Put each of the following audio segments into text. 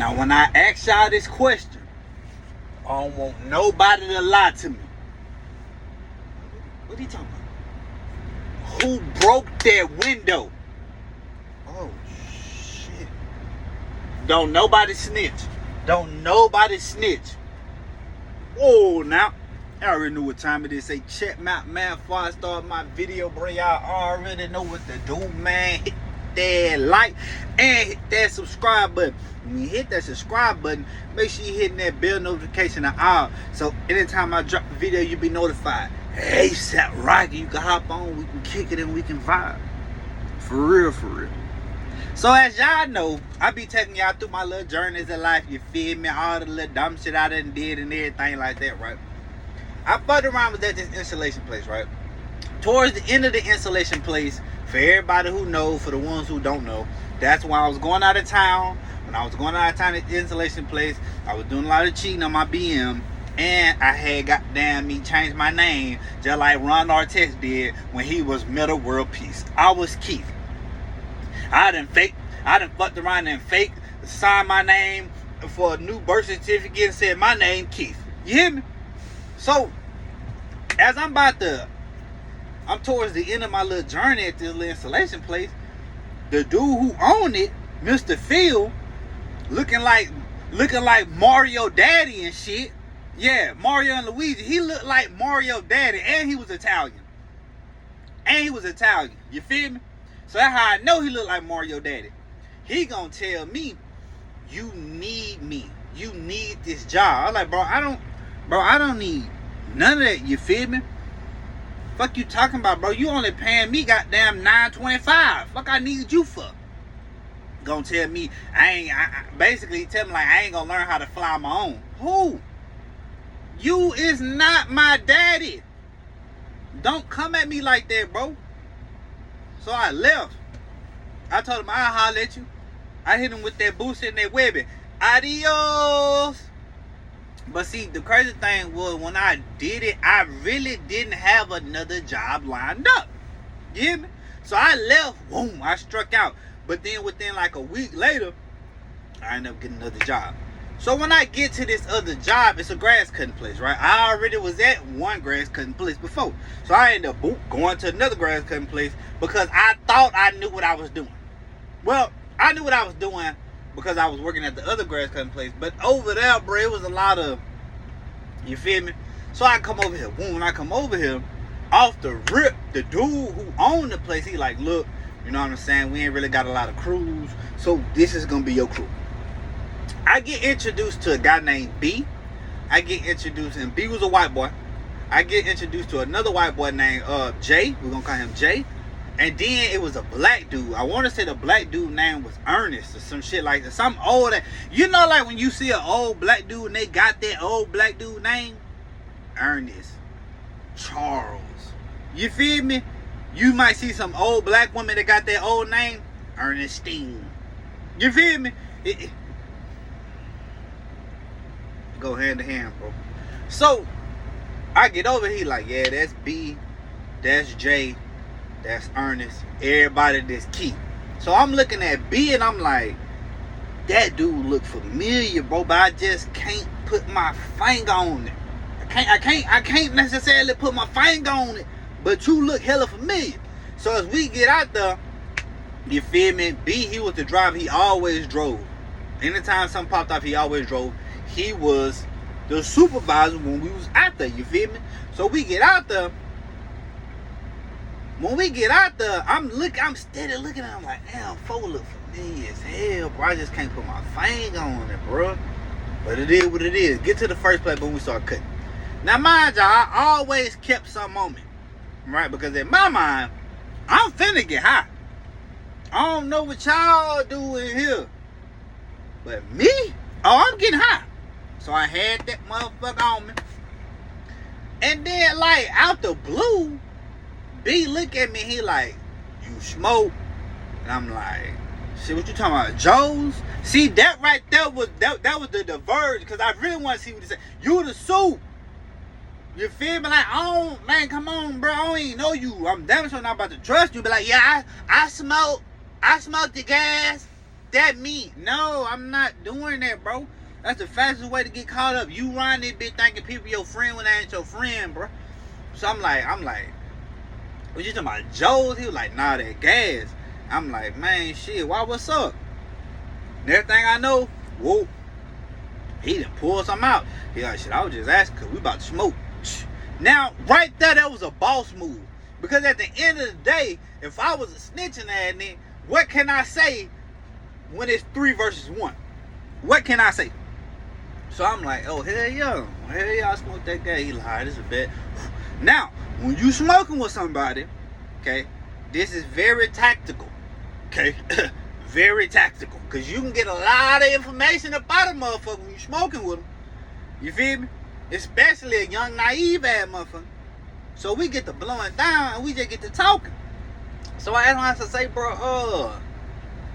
Now, when I ask y'all this question, I don't want nobody to lie to me. What are you talking about? Who broke that window? Oh, shit. Don't nobody snitch. Don't nobody snitch. Whoa, now. I already know what time it is. Say, check my man before I start my video, bro. Y'all already know what to do, man. Hit that like and hit that subscribe button. When you hit that subscribe button, make sure you're hitting that bell notification all. So anytime I drop a video, you'll be notified. Hey, ASAP Rocky, you can hop on, we can kick it and we can vibe. For real, for real. So as y'all know, I be taking y'all through my little journeys in life, you feel me? All the little dumb shit I done did and everything like that, right? I fucked around with that this installation place, right? Towards the end of the installation place, for everybody who knows, for the ones who don't know, that's when I was going out of town. When I was going out of town at the installation place, I was doing a lot of cheating on my BM. And I had goddamn me changed my name just like Ron Artest did when he was Middle World Peace. I was Keith. I done fucked around and fake signed my name for a new birth certificate and said my name Keith. You hear me? So, as I'm towards the end of my little journey at this little installation place, the dude who owned it, Mr. Phil, looking like Mario Daddy and shit. Yeah, Mario and Luigi. He looked like Mario Daddy, and he was Italian. You feel me? So that's how I know he looked like Mario Daddy. He gonna tell me, you need me. You need this job. I was like, bro, I don't need none of that, you feel me? Fuck you talking about, bro? You only paying me goddamn $9.25. Fuck I need you for? Gonna tell me basically tell me like I ain't gonna learn how to fly on my own. Who? You is not my daddy. Don't come at me like that, bro. So I left. I told him I'll holler at you. I hit him with that boost and that webbing. Adios. But see, the crazy thing was when I did it, I really didn't have another job lined up. You hear me? So I left, boom, I struck out. But then within like a week later, I ended up getting another job. So when I get to this other job, it's a grass cutting place, right? I already was at one grass cutting place before. So I ended up going to another grass cutting place because I thought I knew what I was doing. Well, I knew what I was doing because I was working at the other grass cutting place. But over there, bro, it was a lot of, you feel me? So I come over here. Boom, when I come over here, off the rip, the dude who owned the place, he like, look, you know what I'm saying? We ain't really got a lot of crews, so this is going to be your crew. I get introduced to a guy named B. I get introduced, and B was a white boy. I get introduced to another white boy named Jay. We're going to call him Jay. And then it was a black dude. I want to say the black dude name was Ernest or some shit like that. Some old, you know, like when you see an old black dude and they got that old black dude name? Ernest. Charles. You feel me? You might see some old black woman that got that old name. Ernestine. You feel me? It go hand to hand, bro. So, I get over here like, yeah, that's B. That's J. That's Ernest. Everybody that's Keith. So I'm looking at B and I'm like, that dude look familiar, bro, but I just can't put my finger on it. I can't necessarily put my finger on it, but you look hella familiar. So as we get out there, you feel me? B, he was the driver. He always drove. Anytime something popped off, he always drove. He was the supervisor when we was out there, you feel me? So we get out there. When we get out there, I'm steady looking at him like, damn, fool look familiar as hell, bro. I just can't put my finger on it, bro. But it is what it is. Get to the first place when we start cutting. Now, mind y'all, I always kept something on me, right? Because in my mind, I'm finna get high. I don't know what y'all do in here, but me, oh, I'm getting high. So I had that motherfucker on me. And then, like, out the blue, B look at me, he like, you smoke? And I'm like, shit, what you talking about, Joe's? See, that right there was, that was the diverge, because I really want to see what he said. You the soup. You feel me? Like, oh, man, come on, bro, I don't even know you. I'm damn sure not about to trust you. But like, yeah, I smoke the gas. that mean? No, I'm not doing that, bro. That's the fastest way to get caught up. You run this bitch thinking people your friend when they ain't your friend, bro. So I'm like, what you talking about, Joe's? He was like, nah, that gas. I'm like, man, shit, what's up? And everything I know, whoa, he done pulled something out. He like, shit, I was just asking because we about to smoke. Now, right there, that was a boss move. Because at the end of the day, if I was a snitching ass nigga, what can I say when it's 3 versus 1? What can I say? So I'm like, oh, hell yeah, I smoked that guy. He lied, this is a bet. Now, when you smoking with somebody, okay, this is very tactical, okay? Very tactical. Because you can get a lot of information about a motherfucker when you smoking with them. You feel me? Especially a young, naive ass motherfucker. So we get to blowing down and we just get to talking. So I asked him, I say, bro,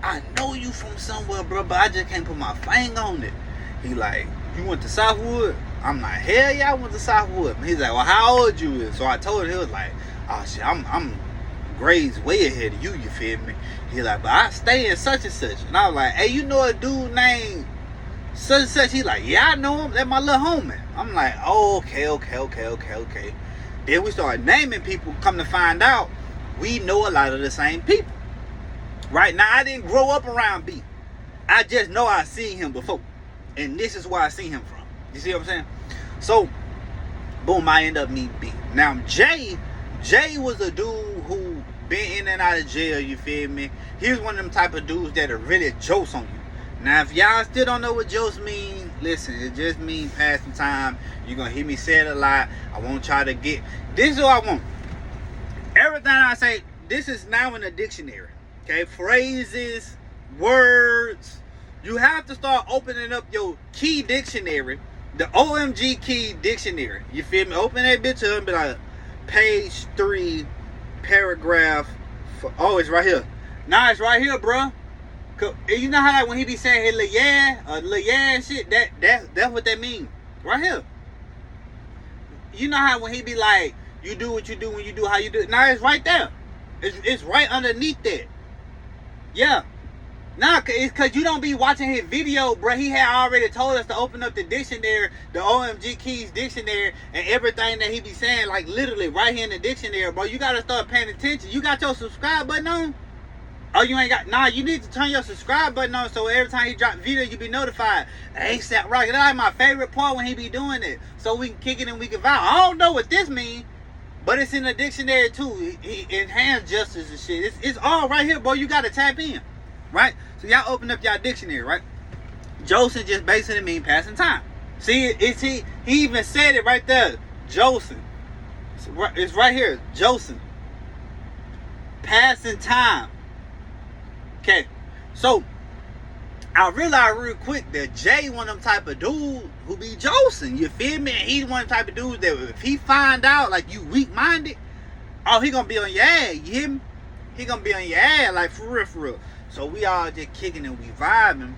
I know you from somewhere, bro, but I just can't put my finger on it. He like, you went to Southwood? I'm like, hell yeah, I went to Southwood. He's like, well, how old you is? So I told him, he was like, oh shit, I'm grades way ahead of you, you feel me? He like, but I stay in such and such. And I was like, hey, you know a dude named such and such? He like, yeah, I know him. That's my little homie. I'm like, oh, okay. Then we started naming people. Come to find out, we know a lot of the same people. Right now, I didn't grow up around B. I just know I seen him before. And this is where I seen him from. You see what I'm saying? So, boom, I end up meeting B. Now, Jay was a dude who been in and out of jail, you feel me? He was one of them type of dudes that are really jokes on you. Now, if y'all still don't know what jokes mean, listen, it just means passing time. You're going to hear me say it a lot. I won't try to get... This is what I want. Everything I say, this is now in the dictionary. Okay? Phrases, words. You have to start opening up your key dictionary. The OMG key dictionary. You feel me? Open that bitch up and be like, page 3, paragraph... Oh, it's right here. Nah, it's right here, bro. You know how like when he be saying hey, lil yeah and shit, that's what that mean. Right here. You know how when he be like, you do what you do when you do how you do it. Nah, it's right there. It's right underneath that. Yeah. Nah, it's cause you don't be watching his video, bro. He had already told us to open up the dictionary, the OMG Keys dictionary, and everything that he be saying, like literally right here in the dictionary, bro. You gotta start paying attention. You got your subscribe button on? Oh, you ain't got... Nah, you need to turn your subscribe button on so every time he drop video, you be notified. ASAP Rocky. That's like my favorite part when he be doing it. So we can kick it and we can vibe. I don't know what this means, but it's in the dictionary too. He enhanced justice and shit. It's all right here, bro. You got to tap in, right? So y'all open up y'all dictionary, right? Joseph just basically mean passing time. See, he even said it right there. Joseph. It's right here. Joseph. Passing time. Okay, so I realized real quick that Jay one of them type of dudes who be josing, you feel me? And he's one of them type of dudes that if he find out like you weak-minded, oh, he gonna be on your ass, you hear me? He gonna be on your ass, like for real. So we all just kicking and we vibing.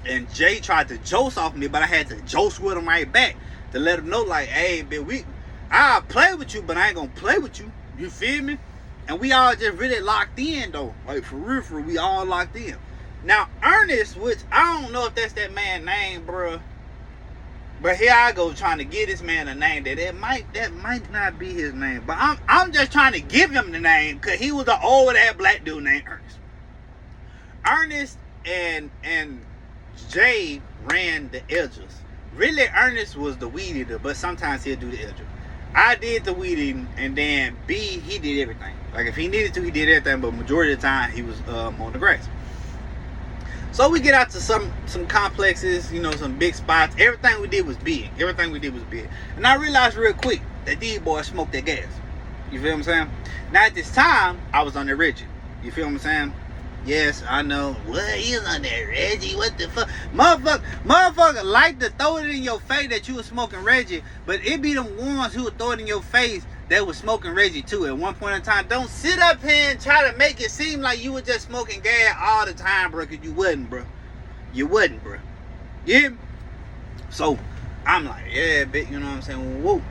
And Jay tried to joke off me, but I had to joke with him right back to let him know like, hey, bitch, I'll play with you, but I ain't gonna play with you. You feel me? And we all just really locked in though. Like for real, we all locked in. Now Ernest, which I don't know if that's that man's name, bro. But here I go trying to give this man a name that might not be his name. But I'm just trying to give him the name because he was an old ass black dude named Ernest. Ernest and Jay ran the edges. Really, Ernest was the weed eater, but sometimes he'll do the edges. I did the weed eating, and then B, he did everything. Like if he needed to, he did everything, but majority of the time he was on the grass. So we get out to some complexes, you know, some big spots. Everything we did was big. And I realized real quick that these boys smoked that gas. You feel what I'm saying? Now at this time, I was on the Reggie. You feel what I'm saying? Yes, I know. What, he was on that Reggie? What the fuck? Motherfucker like to throw it in your face that you was smoking Reggie, but it be them ones who would throw it in your face that was smoking Reggie too at one point in time. Don't sit up here and try to make it seem like you were just smoking gas all the time, bro, because you wasn't, bro. You wasn't, bro. Yeah? So, I'm like, yeah, bitch, you know what I'm saying? Whoa.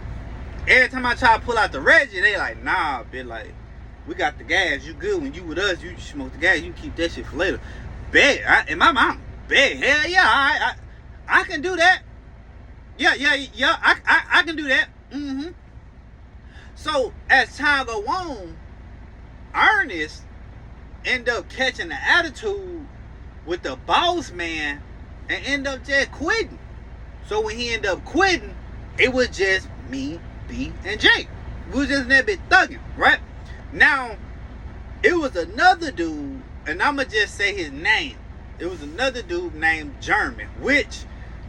Every time I try to pull out the Reggie, they like, nah, bitch, like, we got the gas. You good. When you with us, you smoke the gas. You keep that shit for later. Bet. In my mind, bet. Hell yeah, I can do that. Yeah. I can do that. So as time go on, Ernest end up catching the attitude with the boss man and end up just quitting. So when he ended up quitting, it was just me, B, and Jake. We was just in that bit thugging, right? Now, it was another dude, and I'ma just say his name. It was another dude named German, which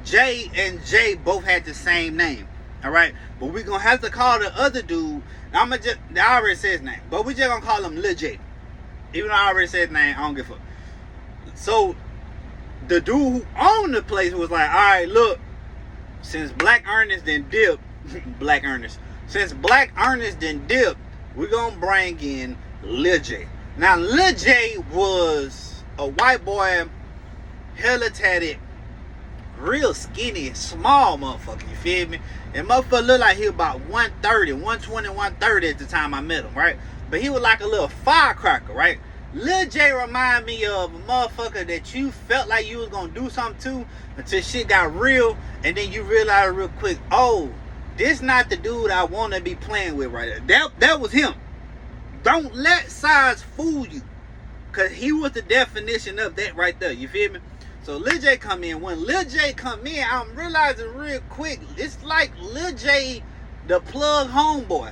Jay and Jay both had the same name. Alright? But we gonna have to call the other dude. I already said his name, but we just gonna call him Lil J. Even though I already said his name, I don't give a fuck. So the dude who owned the place was like, alright, look, since Black Ernest then dipped, since Black Ernest then dipped, we're gonna bring in Lil J. Now Lil J was a white boy, hella tatted, real skinny, small motherfucker, you feel me? And motherfucker looked like he was about 130, 120, 130 at the time I met him, right? But he was like a little firecracker, right? Lil J remind me of a motherfucker that you felt like you was gonna do something to until shit got real, and then you realize real quick, oh, this not the dude I wanna be playing with right there. That was him. Don't let size fool you, cause he was the definition of that right there, you feel me? So Lil J come in. When Lil J come in, I'm realizing real quick, it's like Lil J the plug homeboy.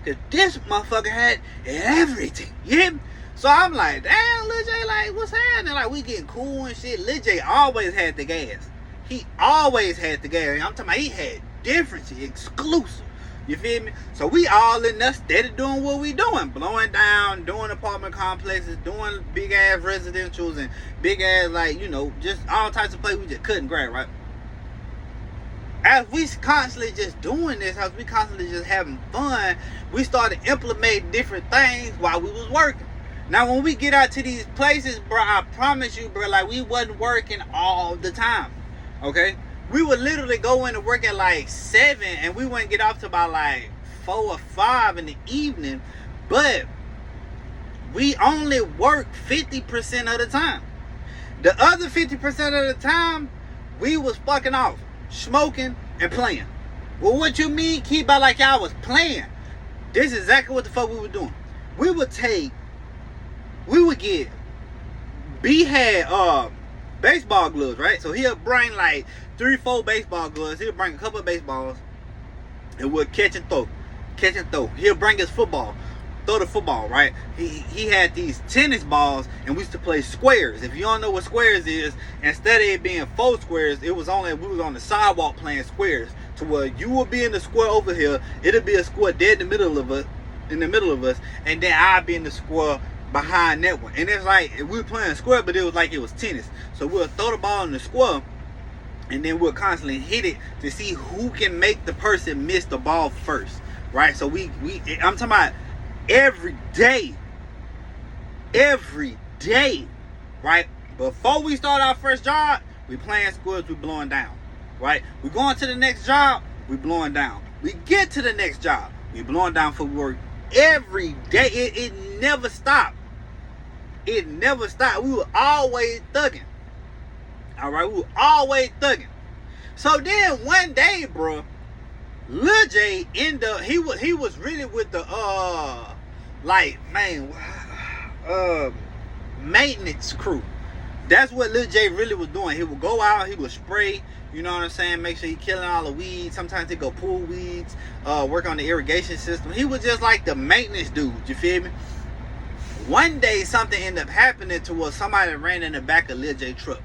Cause this motherfucker had everything, you hear me? So I'm like, damn, Lil J, like, what's happening? Like, we getting cool and shit. Lil J always had the gas. He always had the gas. I'm talking about he had differences, exclusive. You feel me? So we all in there steady doing what we doing. Blowing down, doing apartment complexes, doing big ass residentials and big ass, like, you know, just all types of places we just couldn't grab, right? As we constantly just doing this, as we constantly just having fun, we started implementing different things while we was working. Now, when we get out to these places, bro, I promise you, bro, like, we wasn't working all the time, okay? We would literally go in to work at like 7, and we wouldn't get off to about like 4 or 5 in the evening, but we only work 50% of the time. The other 50% of the time, we was fucking off, smoking and playing. Well, what you mean, keep out like y'all was playing? This is exactly what the fuck we were doing. We would get, B had baseball gloves, right? So he'll bring like 3-4 baseball gloves. He'll bring a couple of baseballs and we'll catch and throw. He'll bring his football, throw the football, right? He had these tennis balls, and we used to play squares. If you don't know what squares is, instead of it being 4 squares, we was on the sidewalk playing squares, to where you will be in the square over here, it'll be a square dead in the middle of us, and then I'll be in the square behind that one. And it's like we were playing square, but it was like it was tennis. So we'll throw the ball in the square, and then we'll constantly hit it to see who can make the person miss the ball first, right? So I'm talking about every day, right? Before we start our first job, we playing squares, we blowing down, right? We going to the next job, we blowing down. We get to the next job, we blowing down for work every day. It never stopped. It never stopped. We were always thugging. Alright, we were always thugging. So then one day, bro, Lil J ended up, he was really with the maintenance crew. That's what Lil J really was doing. He would go out, he would spray, you know what I'm saying, make sure he killing all the weeds. Sometimes he go pull weeds, work on the irrigation system. He was just like the maintenance dude, you feel me? One day something ended up happening to us. Somebody ran in the back of Lil J truck.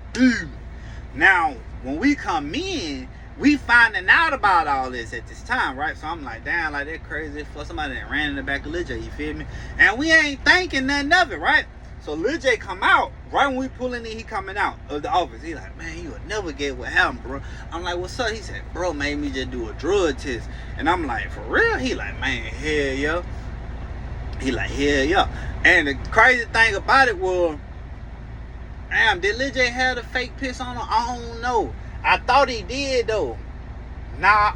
Now, when we come in, we finding out about all this at this time, right? So I'm like, damn, like that crazy for somebody that ran in the back of Lil J, you feel me? And we ain't thinking nothing of it, right? So Lil J come out, right when we pulling in, he coming out of the office. He like, man, you would never get what happened, bro. I'm like, what's up? He said, bro, made me just do a drug test. And I'm like, for real? He like, man, hell yeah. He like, hell yeah. And the crazy thing about it was, damn, did Lil J have a fake piss on him? I don't know. I thought he did though. Nah.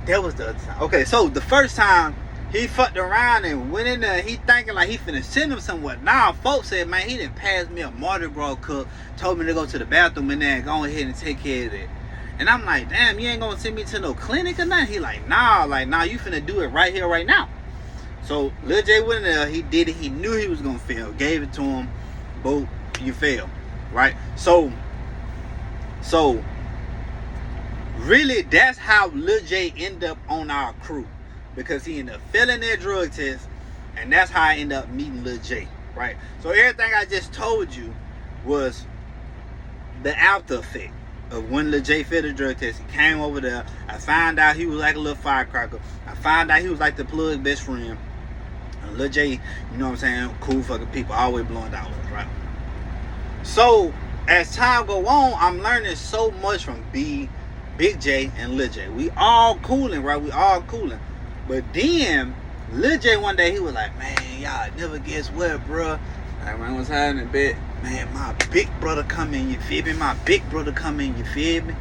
That was the other time. Okay, so the first time he fucked around and went in there. He thinking like he finna send him somewhere. Nah, folks said, man, he didn't pass me a Mardi Gras cook, told me to go to the bathroom and then go ahead and take care of it. And I'm like, damn, you ain't gonna send me to no clinic or nothing? He like, nah, you finna do it right here, right now. So Lil J went in there, he did it, he knew he was gonna fail, gave it to him, boom, you fail, right? So really, that's how Lil J ended up on our crew. Because he ended up failing that drug test, and that's how I ended up meeting Lil J, right? So everything I just told you was the after effect of when Lil J failed the drug test. He came over there. I found out he was like a little firecracker. I found out he was like the plug's best friend. And Lil J, you know what I'm saying, cool fucking people, always blowing dollars, right? So as time go on, I'm learning so much from Big J and Lil J. We all cooling, right? We all cooling. But then Lil J one day he was like, man, y'all never guess what, bro. Like, man, what's happening, bitch? Man, my big brother coming, you feel me? My big brother coming, you feel me?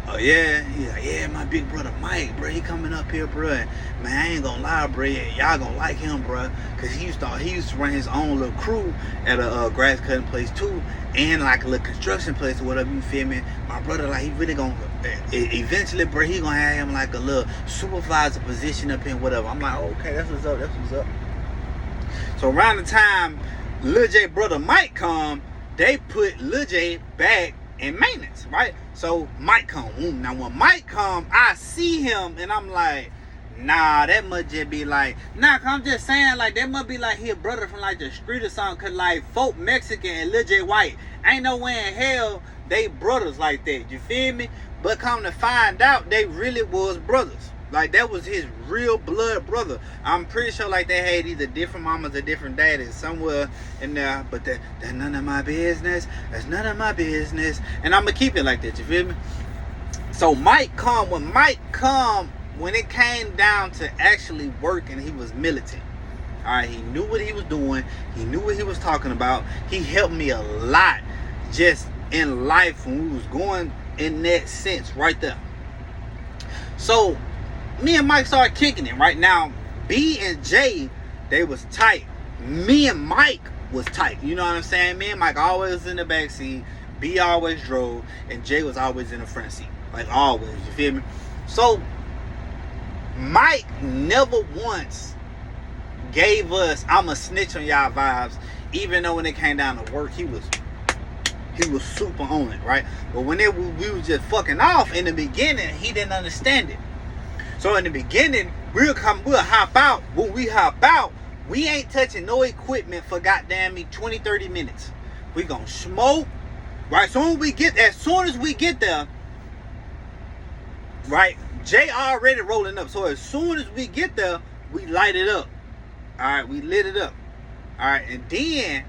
Oh yeah, he's like, yeah, my big brother Mike, bro, he coming up here, bro. And, man, I ain't gonna lie, bro, y'all gonna like him, bro, cause he used to run his own little crew at a grass cutting place too, and like a little construction place or whatever, you feel me? My brother, like, he really gonna eventually, bro, he gonna have him like a little supervisor position up here, whatever. I'm like, okay, that's what's up, that's what's up. So around the time Lil J brother Mike come, they put Lil J back in maintenance, right? So Mike come. Now when Mike come, I see him and I'm like, nah, that must just be like, nah, cause I'm just saying, like, that must be like his brother from like the street or something, cause like folk Mexican and Lil J white, ain't no way in hell they brothers like that, you feel me? But come to find out, they really was brothers. Like, that was his real blood brother. I'm pretty sure like they had either different mamas or different daddies somewhere in there, but that's none of my business. That's none of my business. And I'm gonna keep it like that, you feel me? So Mike come, when it came down to actually working, he was militant. Alright, he knew what he was doing, he knew what he was talking about. He helped me a lot just in life when we was going in that sense right there. So me and Mike started kicking it. Right now, B and J, they was tight. Me and Mike was tight. You know what I'm saying? Me and Mike always was in the back seat. B always drove, and Jay was always in the front seat. Like always, you feel me? So Mike never once gave us "I'm a snitch on y'all" vibes. Even though when it came down to work, he was super on it, right? But when we was just fucking off in the beginning, he didn't understand it. So in the beginning, we'll hop out. When we hop out, we ain't touching no equipment for goddamn me 20-30 minutes. We gonna smoke, right? As soon as we get there, right? Jay already rolling up. So as soon as we get there, we light it up. All right, we lit it up. All right, and then,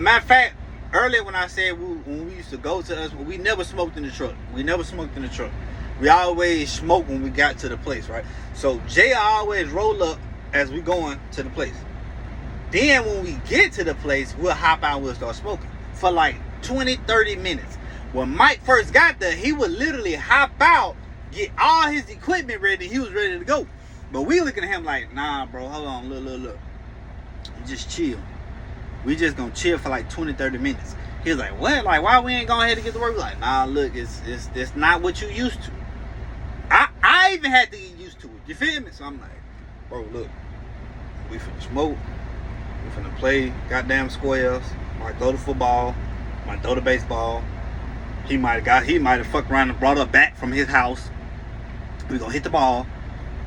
matter of fact, earlier when I said when we used to go to us, we never smoked in the truck. We always smoked when we got to the place, right? So Jay always roll up as we going to the place. Then when we get to the place, we'll hop out and we'll start smoking for like 20-30 minutes. When Mike first got there, he would literally hop out, get all his equipment ready, he was ready to go. But we looking at him like, nah, bro, hold on, look. Just chill. We just gonna chill for like 20-30 minutes. He was like, what? Like, why we ain't going ahead and get to work? We like, nah, look, it's not what you used to. I even had to get used to it. You feel me? So I'm like, bro, look, we finna smoke, we finna play goddamn squares, might throw the football, might throw the baseball. He might have fucked around and brought her back from his house. We gonna hit the ball,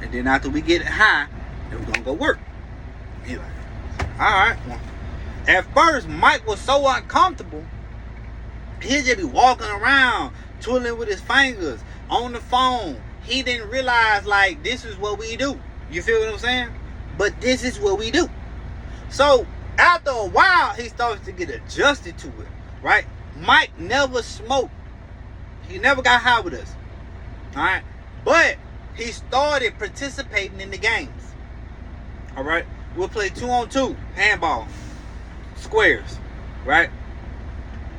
and then after we get high, then we gonna go work. He like, all right. Well, at first, Mike was so uncomfortable. He'd just be walking around, twiddling with his fingers, on the phone. He didn't realize, like, this is what we do. You feel what I'm saying? But this is what we do. So, after a while, he starts to get adjusted to it, right? Mike never smoked. He never got high with us, all right? But he started participating in the games, all right? We'll play 2-on-2, handball, squares, right?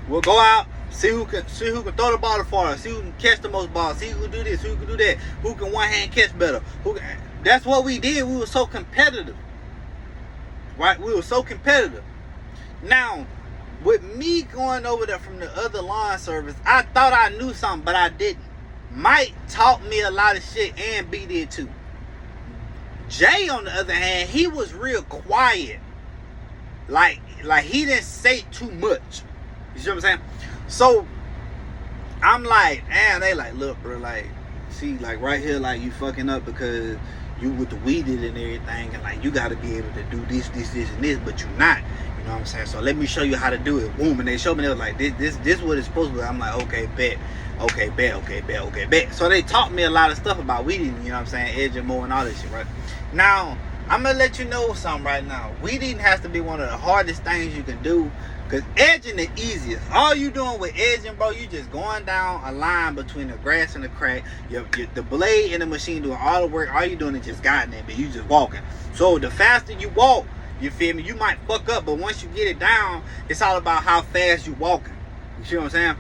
We'll go out, See who can throw the ball farther. See who can catch the most balls. See who can do this. Who can do that. Who can one hand catch better. That's what we did. We were so competitive, right? We were so competitive. Now, with me going over there from the other lawn service, I thought I knew something, but I didn't. Mike taught me a lot of shit, and B did too. Jay, on the other hand, he was real quiet. Like he didn't say too much. You see what I'm saying? So I'm like, damn, they like, look, bro, like, see, like right here, like you fucking up because you with the weeded and everything, and like you gotta be able to do this, and this, but you're not. You know what I'm saying? So let me show you how to do it. Boom, and they showed me. They was like, this what it's supposed to be. I'm like, okay, bet. So they taught me a lot of stuff about weeding. You know what I'm saying? Edging, mowing, all this shit, right? Now I'm gonna let you know something right now. Weeding has to be one of the hardest things you can do. Cause edging the easiest. All you doing with edging, bro, you just going down a line between the grass and the crack. The blade and the machine doing all the work. All you doing is just guiding it, but you just walking. So the faster you walk, you feel me? You might fuck up, but once you get it down, it's all about how fast you walking. You see what I'm saying?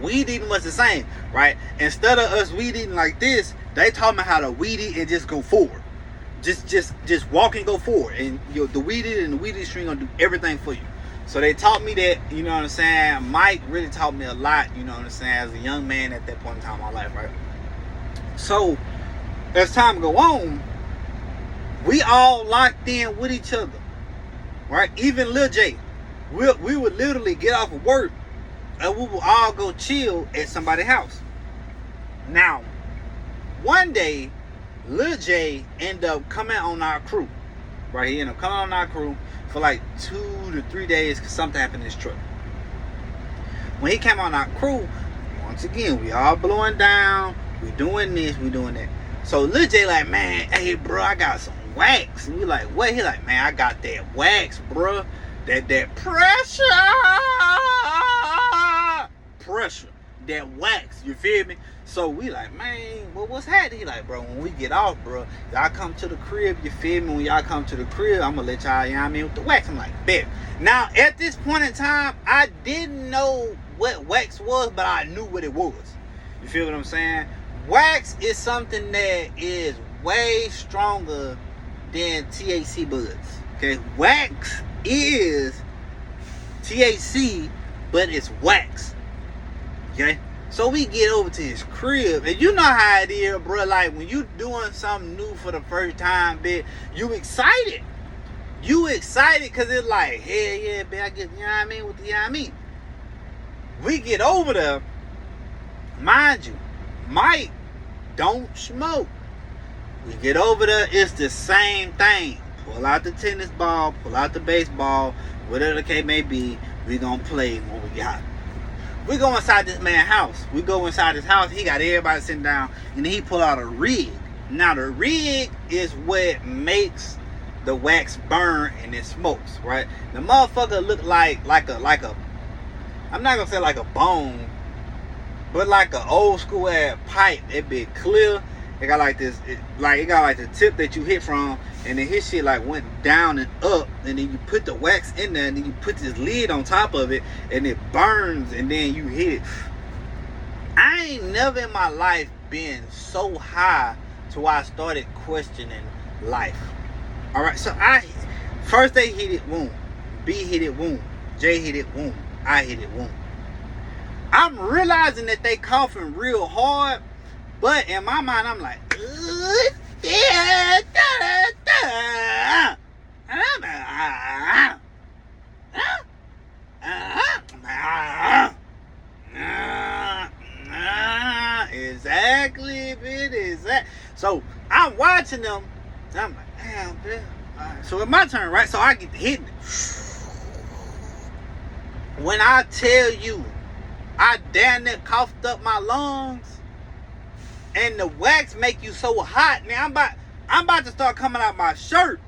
Weed eating was the same, right? Instead of us weed eating like this, they taught me how to weed eat and just go forward. Just walk and go forward. And the weed eater and the weed eater string gonna do everything for you. So they taught me that, you know what I'm saying? Mike really taught me a lot, you know what I'm saying, as a young man at that point in time in my life, right? So, as time go on, we all locked in with each other, right? Even Lil J, we would literally get off of work and we would all go chill at somebody's house. Now, one day, Lil J ended up coming on our crew, right? He ended up coming on our crew for like 2 to 3 days because something happened in his truck. When he came on our crew, once again, we all blowing down, we doing this, we doing that. So Lil J like, man, hey bro, I got some wax. And we like, what? He like, man, I got that wax, bro. That pressure, that wax, you feel me? So we like, man, well, what's happening? He like, bro, when we get off, bro, y'all come to the crib, you feel me? When y'all come to the crib, I'm gonna let y'all, you know what I mean, with the wax. I'm like, bet. Now, at this point in time, I didn't know what wax was, but I knew what it was. You feel what I'm saying? Wax is something that is way stronger than THC buds. Okay, wax is THC, but it's wax. Okay, so we get over to his crib, and you know how it is, bro. Like when you doing something new for the first time, bitch, you excited. You excited because it's like, hell yeah, bitch, I get, you know what I mean, with the, you know what I mean. We get over there, mind you, Mike don't smoke. We get over there, it's the same thing. Pull out the tennis ball, pull out the baseball, whatever the case may be, we gonna play what we got. We go inside this man's house. We go inside his house, he got everybody sitting down, and then he pull out a rig. Now the rig is what makes the wax burn and it smokes, right? The motherfucker look like a I'm not gonna say like a bone, but like an old school ass pipe. It be clear. It got like this, it got like the tip that you hit from, and then his shit like went down and up, and then you put the wax in there, and then you put this lid on top of it, and it burns, and then you hit it. I ain't never in my life been so high to where I started questioning life. All right, so first they hit it, boom. B hit it, boom. J hit it, boom. I hit it, boom. I'm realizing that they coughing real hard, but in my mind, I'm like, yeah, exactly, it is that. So I'm watching them, and I'm like, damn, bitch. Right. So it's my turn, right? So I get to hitting it. When I tell you, I damn near coughed up my lungs. And the wax make you so hot. Now I'm about to start coming out my shirt.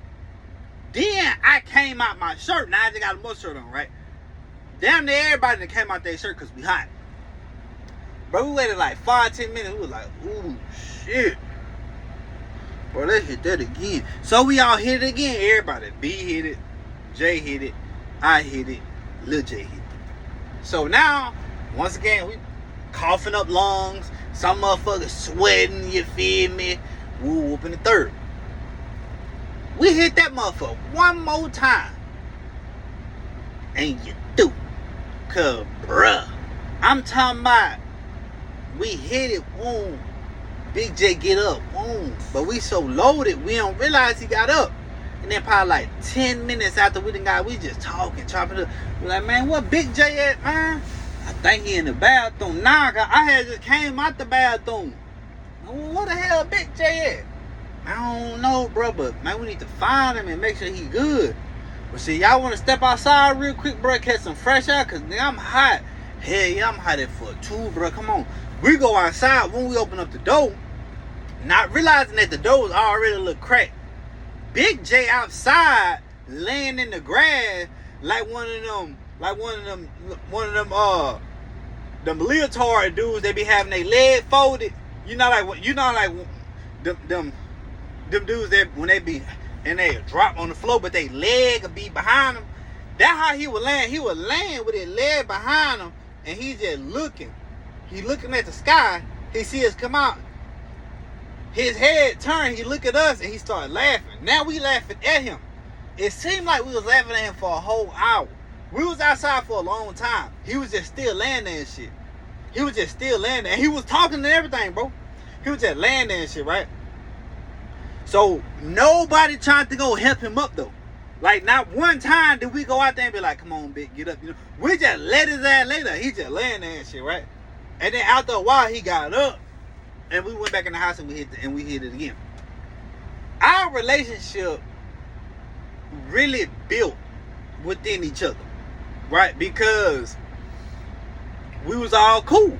Then I came out my shirt. Now I just got a more shirt on, right? Damn near everybody that came out their shirt because we hot. Bro, we waited like 5-10 minutes. We was like, ooh, shit. Bro, let's hit that again. So we all hit it again. Everybody. B hit it. J hit it. I hit it. Lil J hit it. So now Once again, we coughing up lungs. Some motherfuckers sweating, you feel me? Woo whoop in the third. We hit that motherfucker one more time. And you do. Cause, bruh, I'm talking about we hit it, boom. Big J get up, boom. But we so loaded, we don't realize he got up. And then probably like 10 minutes after we just talking, chopping up. We're like, man, what Big J at, man? I think he in the bathroom. Nah, I had just came out the bathroom. What the hell Big J at? I don't know, bro, but man, we need to find him and make sure he good. But see, y'all want to step outside real quick, bro, catch some fresh air? Because I'm hot. Hell yeah, I'm hot for two, bro. Come on. We go outside when we open up the door, not realizing that the door was already a little cracked. Big J outside, laying in the grass like one of them leotard dudes. They be having their leg folded. Them dudes that when they be and they drop on the floor, but they leg will be behind them. That's how he was laying. He was laying with his leg behind him, and he's just looking. He looking at the sky. He see us come out. His head turned. He look at us, and he started laughing. Now we laughing at him. It seemed like we was laughing at him for a whole hour. We was outside for a long time. He was just still laying there and shit. He was just still laying there. And he was talking and everything, bro. He was just laying there and shit, right? So nobody tried to go help him up though. Like not one time did we go out there and be like, come on, big, get up. You know, we just let his ass lay there. He just laying there and shit, right? And then after a while he got up and we went back in the house and we hit it again. Our relationship really built within each other, right? Because we was all cool.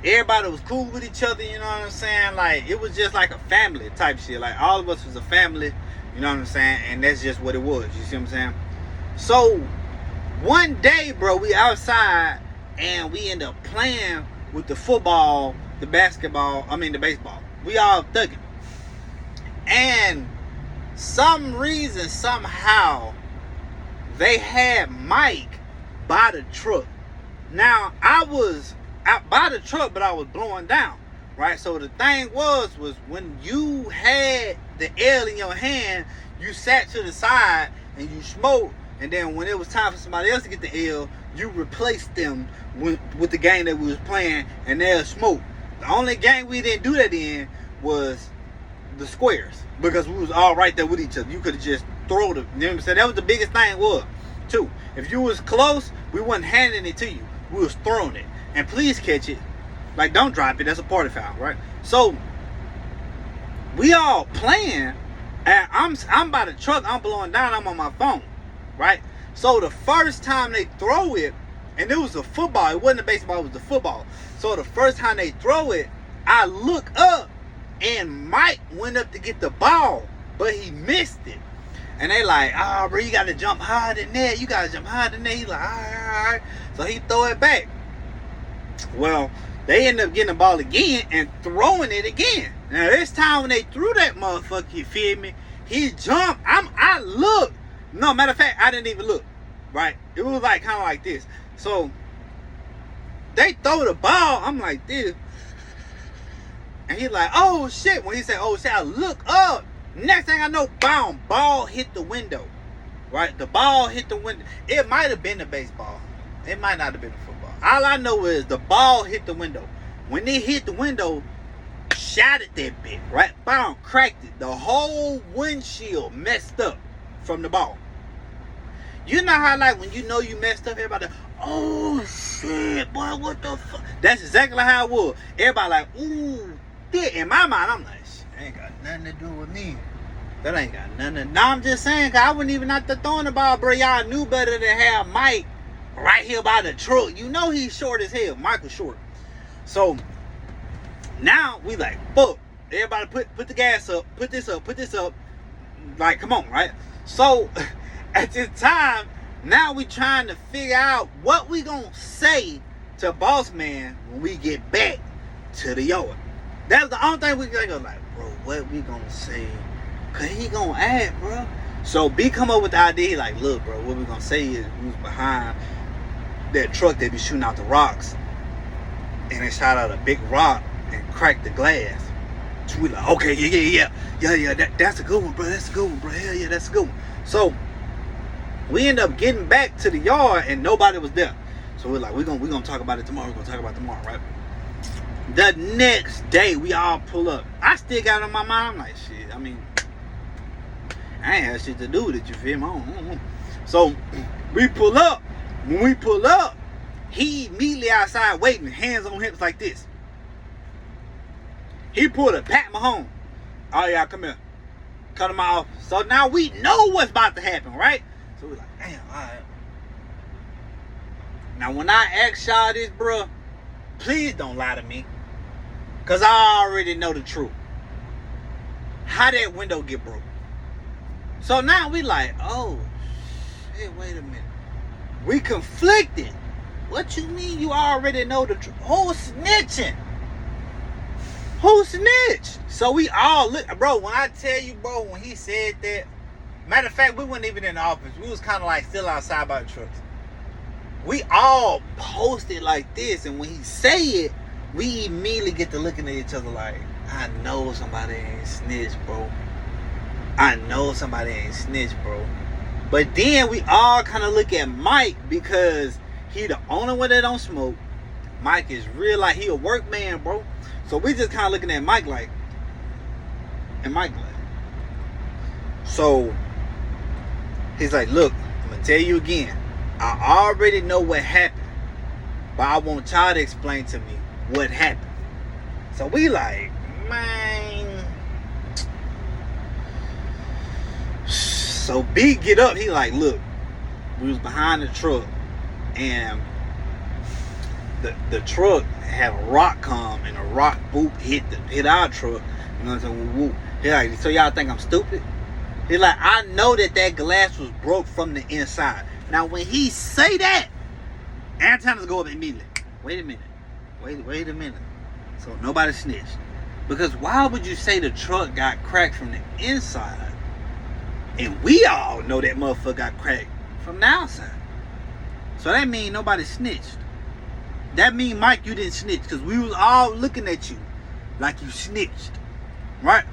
Everybody was cool with each other, you know what I'm saying? Like, it was just like a family type shit. Like, all of us was a family, you know what I'm saying? And that's just what it was, you see what I'm saying? So, one day, bro, we outside and we end up playing with the football, the baseball. We all thugging. And some reason, somehow, they had Mike by the truck. Now, I was out by the truck, but I was blowing down, right? So the thing was when you had the L in your hand, you sat to the side and you smoked, and then when it was time for somebody else to get the L, you replaced them with the game that we was playing, and they'll smoke. The only game we didn't do that in was the squares, because we was all right there with each other. You could have just thrown it. You know what I'm saying? That was the biggest thing was, too. If you was close, we wasn't handing it to you. We was throwing it. And please catch it. Like, don't drop it. That's a party foul, right? So, we all playing, and I'm by the truck. I'm blowing down. I'm on my phone, right? So, the first time they throw it, and it was a football. It wasn't a baseball. It was a football. So, the first time they throw it, I look up, and Mike went up to get the ball, but he missed it. And they like, bro, you got to jump higher than that. You got to jump higher than that. He like, all right. So, he throw it back. Well, they end up getting the ball again and throwing it again. Now this time when they threw that motherfucker, you feel me? He jumped. I looked. No, matter of fact, I didn't even look. Right? It was like kind of like this. So they throw the ball. I'm like this. And he's like, oh shit. When he said, oh shit, I look up. Next thing I know, boom, ball hit the window. Right? The ball hit the window. It might have been the baseball. It might not have been the football. All I know is the ball hit the window. When it hit the window, shattered that bit, right? Boom, cracked it. The whole windshield messed up from the ball. You know how, like, when you know you messed up, everybody, oh shit, boy, what the fuck? That's exactly how it was. Everybody like, ooh, shit. In my mind, I'm like, shit, that ain't got nothing to do with me. That ain't got nothing to do. Now I'm just saying, cause I wouldn't even have to throw the ball, bro. Y'all knew better than have Mike right here by the truck. You know he's short as hell. Michael's short. So now we like, fuck. Everybody put the gas up. Put this up. Like, come on, right? So at this time, now we trying to figure out what we gonna say to boss man when we get back to the yard. That's the only thing we gonna go like, bro, what we gonna say? Cause he gonna act, bro. So B come up with the idea, like, look, bro, what we gonna say is we was behind that truck they be shooting out the rocks, and it shot out a big rock and cracked the glass. So we like, okay, yeah. That's a good one, bro. That's a good one, bro. Hell yeah, that's a good one. So we end up getting back to the yard and nobody was there. So we're like, we're gonna talk about it tomorrow. We're gonna talk about it tomorrow, right? The next day, we all pull up. I still got it on my mind. I'm like, shit. I mean, I ain't had shit to do with it. You feel me? I don't know. So we pull up. When we pull up, he immediately outside waiting, hands on hips like this. He pulled a Pat Mahone. Oh yeah, come here. Come to my office. So now we know what's about to happen, right? So we're like, damn, all right. Now when I ask y'all this, bro, please don't lie to me. Because I already know the truth. How that window get broke. So now we like, oh, shit, wait a minute. We conflicted. What you mean you already know the truth? Who's snitching? Who snitched? So we all look, bro, when I tell you, bro, when he said that, matter of fact, we weren't even in the office. We was kind of like still outside by the trucks. We all posted like this, and when he say it, we immediately get to looking at each other like, I know somebody ain't snitch, bro. I know somebody ain't snitch, bro. But then we all kind of look at Mike because he the only one that don't smoke. Mike is real, like he a work man, bro. So we just kind of looking at Mike like, and Mike like. So he's like, look, I'm gonna tell you again. I already know what happened, but I want y'all to explain to me what happened. So we like, man. So B get up, he like, look, we was behind the truck, and the truck had a rock come, and a rock boop hit our truck. You know what I'm saying? He like, so y'all think I'm stupid? He like, I know that glass was broke from the inside. Now when he say that, antennas go up immediately. Wait a minute. Wait a minute. So nobody snitched. Because why would you say the truck got cracked from the inside? And we all know that motherfucker got cracked from the outside. So that means nobody snitched. That means, Mike, you didn't snitch. Because we was all looking at you like you snitched. Right?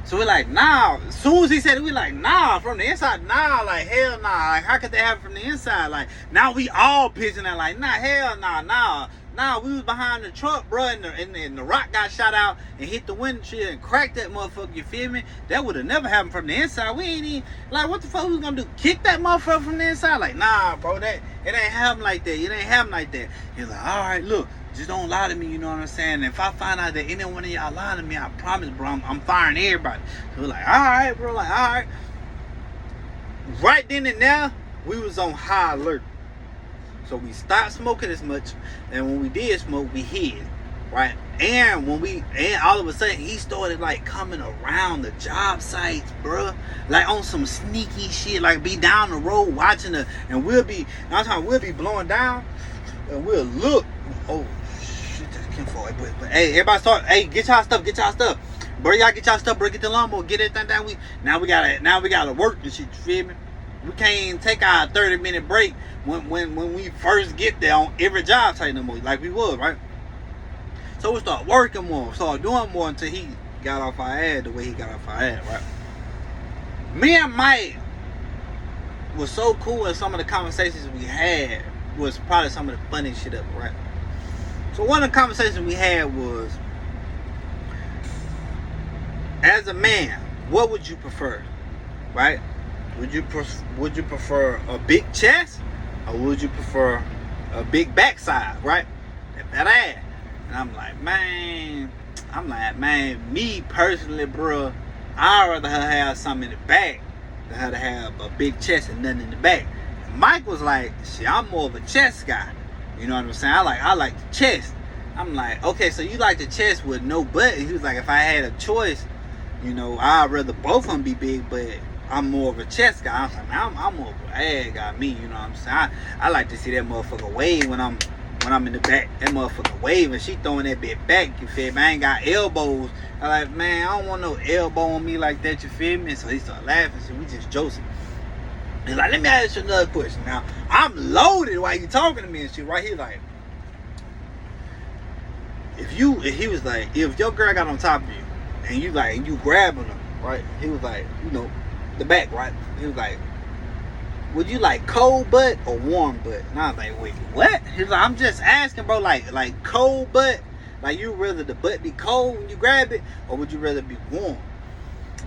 So we're like, nah. As soon as he said it, we're like, nah, from the inside, nah, like, hell nah. Like, how could that happen from the inside? Like, now we all pitching that, like, nah, hell nah. Nah, we was behind the truck, bro, and the rock got shot out and hit the windshield and cracked that motherfucker, you feel me? That would have never happened from the inside. We ain't even, like, what the fuck we was gonna do? Kick that motherfucker from the inside? Like, nah, bro, it ain't happen like that. It ain't happen like that. He's like, all right, look. Just don't lie to me, you know what I'm saying? If I find out that any one of y'all lie to me, I promise, bro, I'm firing everybody. So we're like, all right, bro, like, all right. Right then and there, we was on high alert. So we stopped smoking as much, and when we did smoke, we hid, right? And all of a sudden, he started like coming around the job sites, bro, like on some sneaky shit, like be down the road watching and we'll be blowing down, and we'll look. Oh shit, that's kinfolk. But hey, everybody start. Hey, get y'all stuff. Bro, y'all get y'all stuff, bro. Get the lawnmower. Get everything down. Now we gotta work this shit. You feel me? We can't take our 30-minute break when we first get there on every job site no more, like we was, right? So we start working more, start doing more until he got off our ass the way he got off our ass, right? Me and Mike was so cool, and some of the conversations we had was probably some of the funniest shit ever, right? So one of the conversations we had was, as a man, what would you prefer, right? Would you prefer a big chest, or would you prefer a big backside, right? That ass. And I'm like, man, me personally, bro, I'd rather her have something in the back than her to have a big chest and nothing in the back. And Mike was like, shit, I'm more of a chest guy. You know what I'm saying? I like the chest. I'm like, okay, so you like the chest with no butt? And he was like, if I had a choice, you know, I'd rather both of them be big, but I'm more of a chest guy. I was like, man, I'm more of an ass guy, me, you know what I'm saying? I like to see that motherfucker wave when I'm in the back. That motherfucker waving, she throwing that bit back, you feel me? I ain't got elbows. I like, man, I don't want no elbow on me like that, you feel me? So he started laughing, so we just joking. He's like, let me ask you another question. Now, I'm loaded while you talking to me and shit, right here, like, if he was like, if your girl got on top of you and you grabbing her, right? He was like, the back, right? He was like, would you like cold butt or warm butt? And I was like, wait, what? He was like, I'm just asking, bro, like cold butt? Like, you rather the butt be cold when you grab it, or would you rather be warm?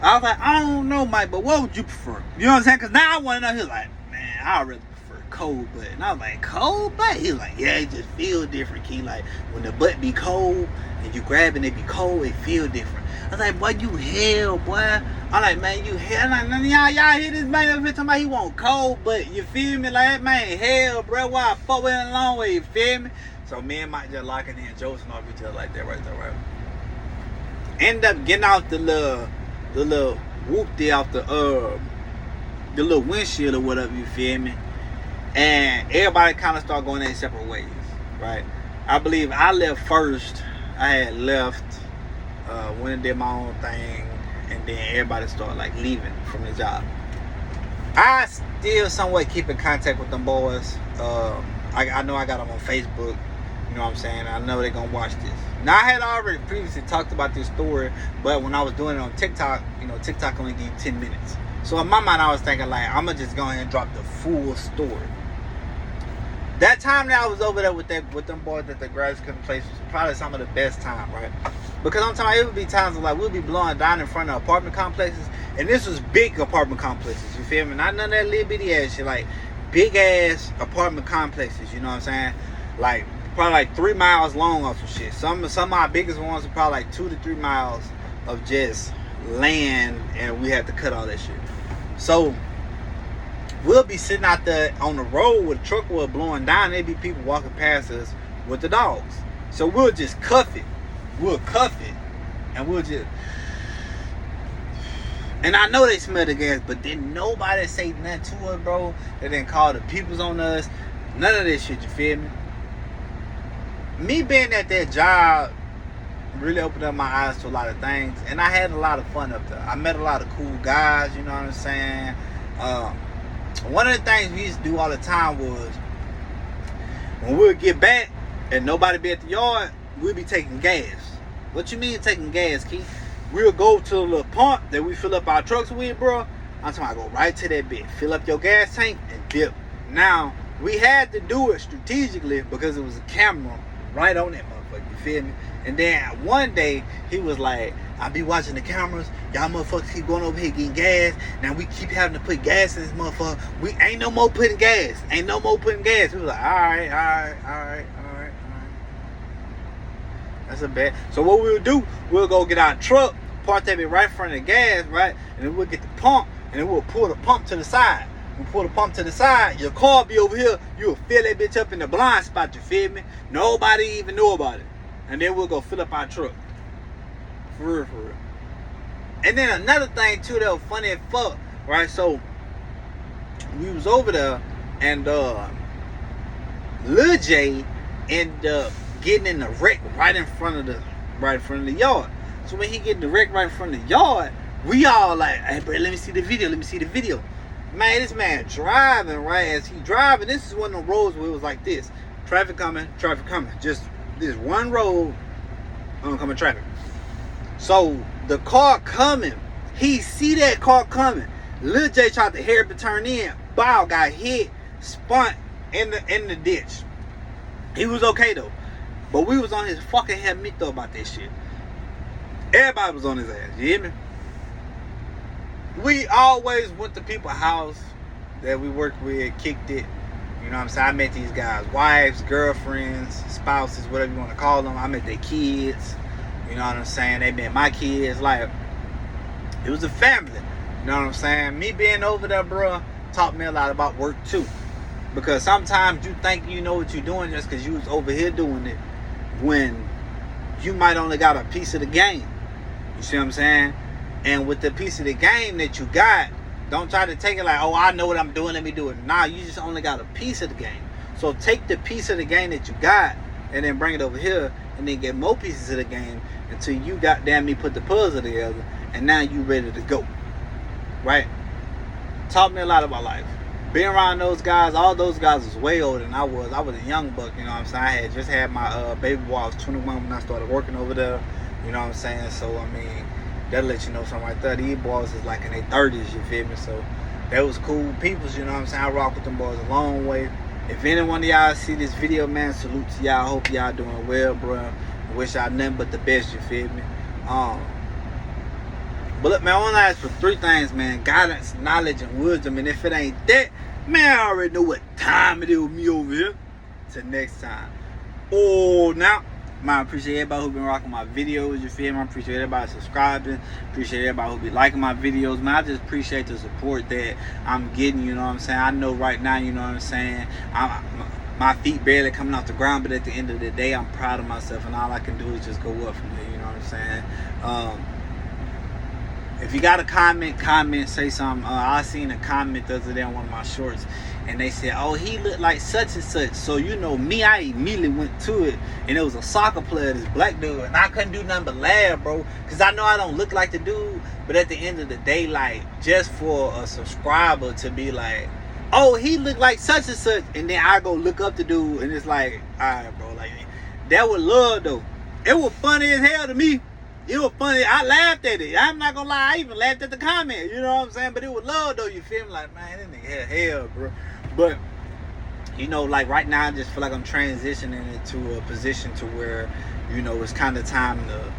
I was like, I don't know, Mike, but what would you prefer? You know what I'm saying? Because now I want to know. He was like, man, I'd rather prefer cold butt. And I was like, cold butt? He was like, yeah, it just feel different, Key. Like, when the butt be cold and you grab it and it be cold, it feel different. I was like, boy, you hell, boy. I'm like, man, you hell. I'm like, y'all hear this man up here talking about he want cold butt. You feel me? Like, man, hell, bro. Why I fuck with him a long way, you feel me? So me and Mike just locking in, josing off each other like that right there, right? End up getting out the little whoop there off the little windshield or whatever, you feel me? And everybody kind of start going their separate ways, right? I believe I left first. I had left, went and did my own thing, and then everybody started like leaving from the job. I still somewhat keep in contact with them boys. I know I got them on Facebook. You know what I'm saying? I know they're gonna watch this. Now, I had already previously talked about this story, but when I was doing it on TikTok, TikTok only give you 10 minutes. So in my mind, I was thinking like, I'm gonna just go ahead and drop the full story. That time that I was over there with them boys at the graduate place was probably some of the best time, right? Because I'm telling you, it would be times where, like, we'll be blowing down in front of apartment complexes, and this was big apartment complexes, you feel me? Not none of that little bitty ass shit, like big ass apartment complexes, you know what I'm saying? Like, probably like 3 miles long or some shit. Some of our biggest ones are probably like 2 to 3 miles of just land, and we had to cut all that shit. So we'll be sitting out there on the road with a truck will blowing down. There'd be people walking past us with the dogs. So we'll just cuff it. We'll cuff it, and we'll just. And I know they smell the gas, but then nobody say nothing to us, bro. They didn't call the peoples on us. None of this shit. You feel me? Me being at that job really opened up my eyes to a lot of things, and I had a lot of fun up there. I met a lot of cool guys, you know what I'm saying? One of the things we used to do all the time was when we'd get back and nobody be at the yard, we'd be taking gas. What you mean taking gas, Keith? We'll go to a little pump that we fill up our trucks with, bro. I'm talking about go right to that bit, fill up your gas tank, and dip. Now, we had to do it strategically because it was a camera right on that motherfucker, you feel me? And then one day, he was like, I be watching the cameras, y'all motherfuckers keep going over here getting gas, now we keep having to put gas in this motherfucker, we ain't no more putting gas, We was like, alright. That's a bet. So what we'll do, we'll go get our truck, park that bit right in front of the gas, right? And then we'll get the pump, and then we'll pull the pump to the side. We pull the pump to the side, your car be over here, you'll fill that bitch up in the blind spot, you feel me? Nobody even know about it. And then we'll go fill up our truck. For real. And then another thing too that was funny as fuck, right? So we was over there, and Lil J ended up getting in the wreck right in front of the yard. So when he get in the wreck right in front of the yard, we all like, hey bro, let me see the video. Man, this man driving, right? As he driving, this is one of the roads where it was like this. Traffic coming. Just this one road, oncoming traffic. So the car coming, he see that car coming. Lil J tried to hurry up and turn in. Bow, got hit, spun in the ditch. He was okay though. But we was on his fucking head though about this shit. Everybody was on his ass, you hear me? We always went to people's house that we worked with, kicked it. You know what I'm saying? I met these guys' wives, girlfriends, spouses, whatever you want to call them. I met their kids. You know what I'm saying? They met my kids. Like, it was a family. You know what I'm saying? Me being over there, bro, taught me a lot about work too. Because sometimes you think you know what you're doing just because you was over here doing it, when you might only got a piece of the game. You see what I'm saying? And with the piece of the game that you got, don't try to take it like, oh, I know what I'm doing, let me do it. Nah, you just only got a piece of the game. So take the piece of the game that you got and then bring it over here and then get more pieces of the game until you goddamn me put the puzzle together and now you ready to go. Right? Taught me a lot about life. being around those guys, all those guys was way older than I was. I was a young buck, you know what I'm saying? I had just had my baby boy. I was 21 when I started working over there, you know what I'm saying? So, I mean, that'll let you know something right there. These boys is like in their 30s, you feel me? So, that was cool peoples, you know what I'm saying? I rock with them boys a long way. If any one of y'all see this video, man, salute to y'all. Hope y'all doing well, bro. I wish y'all nothing but the best, you feel me? But look, man, I want to ask for 3 things, man. Guidance, knowledge, and wisdom. And if it ain't that, man, I already know what time it is with me over here. Till next time. Oh, now, man, I appreciate everybody who been rocking my videos, you feel me? I appreciate everybody subscribing. Appreciate everybody who be liking my videos, man. I just appreciate the support that I'm getting, you know what I'm saying? I know right now, you know what I'm saying? My feet barely coming off the ground, but at the end of the day, I'm proud of myself, and all I can do is just go up from there, you know what I'm saying? If you got a comment, say something. I seen a comment the other day on one of my shorts, and they said, oh, he looked like such and such. So, you know, me, I immediately went to it, and it was a soccer player, this black dude, and I couldn't do nothing but laugh, bro, because I know I don't look like the dude, but at the end of the day, like, just for a subscriber to be like, oh, he looked like such and such, and then I go look up the dude, and it's like, all right, bro, like, that was love, though. It was funny as hell to me. It was funny. I laughed at it. I'm not gonna lie. I even laughed at the comment. You know what I'm saying? But it was love, though. You feel me? Like, man, this nigga had hell, bro. But, you know, like, right now, I just feel like I'm transitioning into a position to where, you know, it's kind of time to,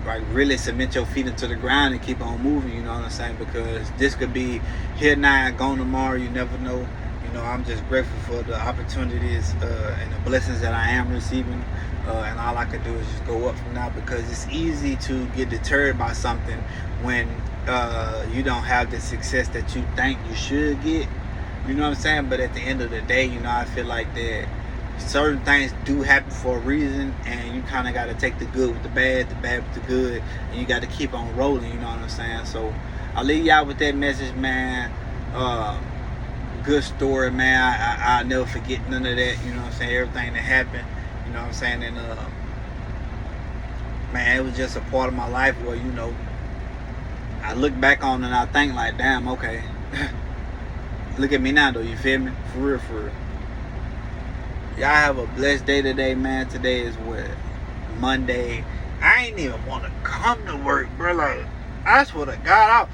like, really cement your feet into the ground and keep on moving. You know what I'm saying? Because this could be here now, gone tomorrow. You never know. You know, I'm just grateful for the opportunities and the blessings that I am receiving. And all I can do is just go up from now, because it's easy to get deterred by something when you don't have the success that you think you should get. You know what I'm saying? But at the end of the day, you know, I feel like that certain things do happen for a reason, and you kind of got to take the good with the bad with the good, and you got to keep on rolling. You know what I'm saying? So I'll leave y'all with that message, man. Good story, man. I'll never forget none of that. You know what I'm saying? Everything that happened. You know what I'm saying? And man, it was just a part of my life where, you know, I look back on it and I think like, damn, okay. Look at me now, though. You feel me? For real, for real. Y'all have a blessed day today, man. Today is what? Monday. I ain't even want to come to work, bro. Like, I swear to God,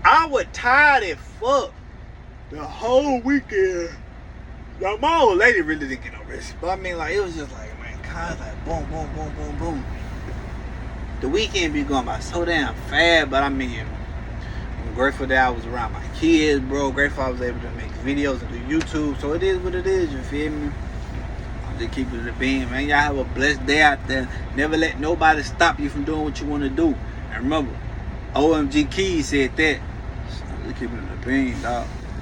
I was tired as fuck the whole weekend. Yo, my old lady really didn't get no rest. But I mean, like, it was just like, man, kind of like boom, boom, boom, boom, boom. The weekend be going by so damn fast, but I mean, I'm grateful that I was around my kids, bro. Grateful I was able to make videos and do YouTube. So it is what it is, you feel me? I'm just keeping it a beam, man. Y'all have a blessed day out there. Never let nobody stop you from doing what you want to do. And remember, OMG Keys said that. So just keeping it a beam, dog.